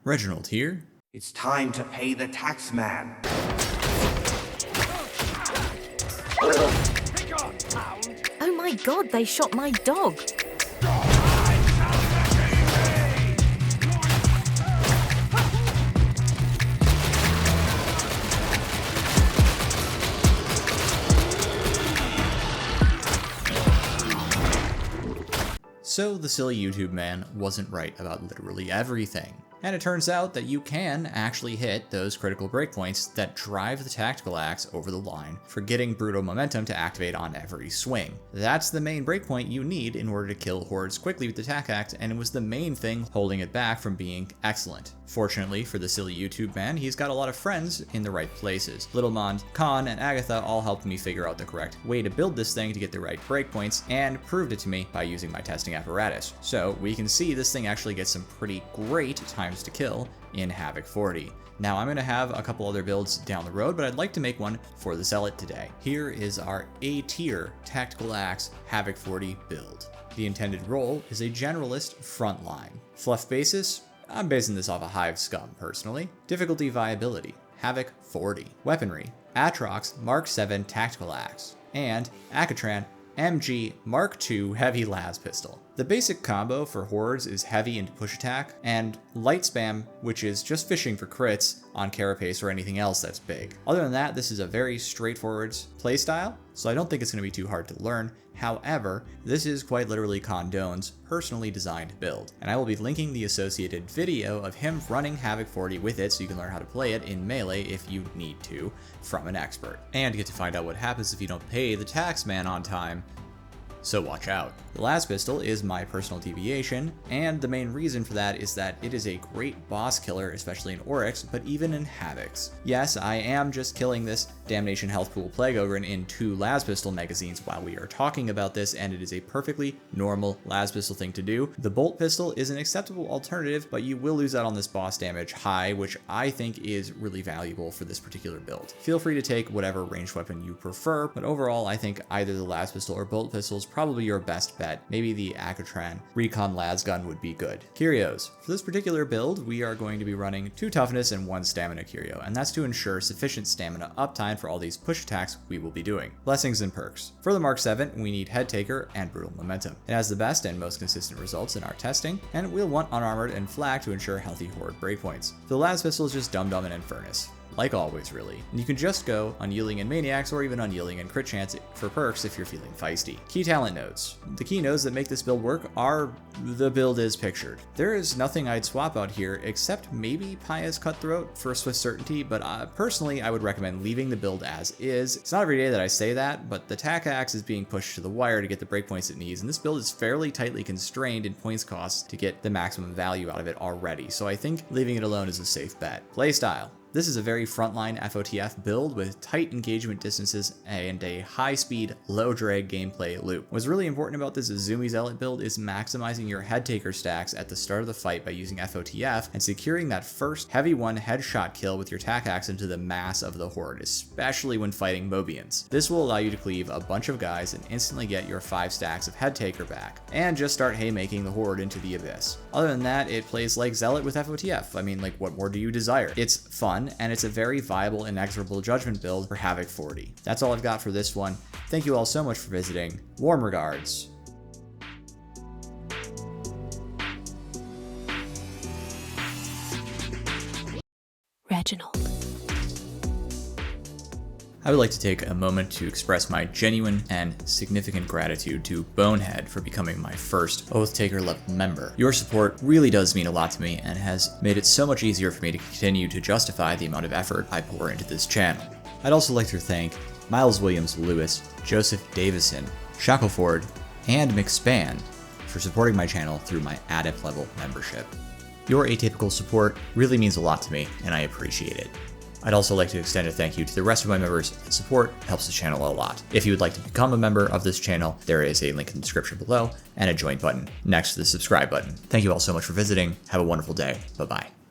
Reginald here. It's time to pay the tax man. Oh my god, they shot my dog. So the silly YouTube man wasn't right about literally everything. And it turns out that you can actually hit those critical breakpoints that drive the tactical axe over the line for getting brutal momentum to activate on every swing. That's the main breakpoint you need in order to kill hordes quickly with the Tac Axe, and it was the main thing holding it back from being excellent. Fortunately for the silly YouTube man, he's got a lot of friends in the right places. Littlemond, Khan, and Agatha all helped me figure out the correct way to build this thing to get the right breakpoints, and proved it to me by using my testing apparatus. So we can see this thing actually gets some pretty great times to kill in Havoc 40. Now I'm going to have a couple other builds down the road, but I'd like to make one for the Zealot today. Here is our A-tier Tactical Axe Havoc 40 build. The intended role is a generalist frontline. Fluff basis? I'm basing this off a Hive Scum personally. Difficulty viability, Havoc 40. Weaponry, Atrox Mark 7 Tactical Axe, and Akatran MG Mark II Heavy Laspistol. The basic combo for hordes is heavy into push attack, and light spam, which is just fishing for crits on carapace or anything else that's big. Other than that, this is a very straightforward playstyle, so I don't think it's going to be too hard to learn. However, this is quite literally Khandones' personally designed build, and I will be linking the associated video of him running Havoc 40 with it so you can learn how to play it in melee if you need to from an expert, and get to find out what happens if you don't pay the tax man on time. So watch out. The Laspistol is my personal deviation, and the main reason for that is that it is a great boss killer, especially in Oryx, but even in Havocs. Yes, I am just killing this Damnation Health Pool Plague Ogre in 2 Laspistol magazines while we are talking about this, and it is a perfectly normal Laspistol thing to do. The Bolt Pistol is an acceptable alternative, but you will lose out on this boss damage high, which I think is really valuable for this particular build. Feel free to take whatever ranged weapon you prefer, but overall I think either the Laspistol or Bolt Pistol is probably your best bet. Maybe the Akatran Recon Lasgun would be good. Curios. For this particular build, we are going to be running 2 toughness and 1 stamina curio, and that's to ensure sufficient stamina uptime for all these push attacks we will be doing. Blessings and perks. For the Mark 7, we need Head Taker and Brutal Momentum. It has the best and most consistent results in our testing, and we'll want Unarmored and Flag to ensure healthy horde breakpoints. The Laspistol is just Dum Dum and Infernus. Like always, really. And you can just go Unyielding and Maniacs, or even Unyielding and Crit Chance for perks if you're feeling feisty. Key talent nodes. The key nodes that make this build work are the build is pictured. There is nothing I'd swap out here except maybe Pious Cutthroat for Swift Certainty, but personally I would recommend leaving the build as is. It's not every day that I say that, but the Tac Axe is being pushed to the wire to get the breakpoints it needs, and this build is fairly tightly constrained in points costs to get the maximum value out of it already, so I think leaving it alone is a safe bet. Playstyle. This is a very frontline FOTF build with tight engagement distances and a high-speed, low-drag gameplay loop. What's really important about this Zoomy Zealot build is maximizing your head taker stacks at the start of the fight by using FOTF and securing that first heavy 1 headshot kill with your Tac Axe into the mass of the horde, especially when fighting Mobians. This will allow you to cleave a bunch of guys and instantly get your 5 stacks of head taker back, and just start haymaking the horde into the abyss. Other than that, it plays like Zealot with FOTF. I mean, like, what more do you desire? It's fun, and it's a very viable inexorable judgment build for Havoc 40. That's all I've got for this one. Thank you all so much for visiting. Warm regards. Reginald. I would like to take a moment to express my genuine and significant gratitude to Bonehead for becoming my first Oath Taker level member. Your support really does mean a lot to me and has made it so much easier for me to continue to justify the amount of effort I pour into this channel. I'd also like to thank Miles Williams Lewis, Joseph Davison, Shackleford, and McSpan for supporting my channel through my Adept level membership. Your atypical support really means a lot to me, and I appreciate it. I'd also like to extend a thank you to the rest of my members, and support helps the channel a lot. If you would like to become a member of this channel, there is a link in the description below and a join button next to the subscribe button. Thank you all so much for visiting. Have a wonderful day. Bye-bye.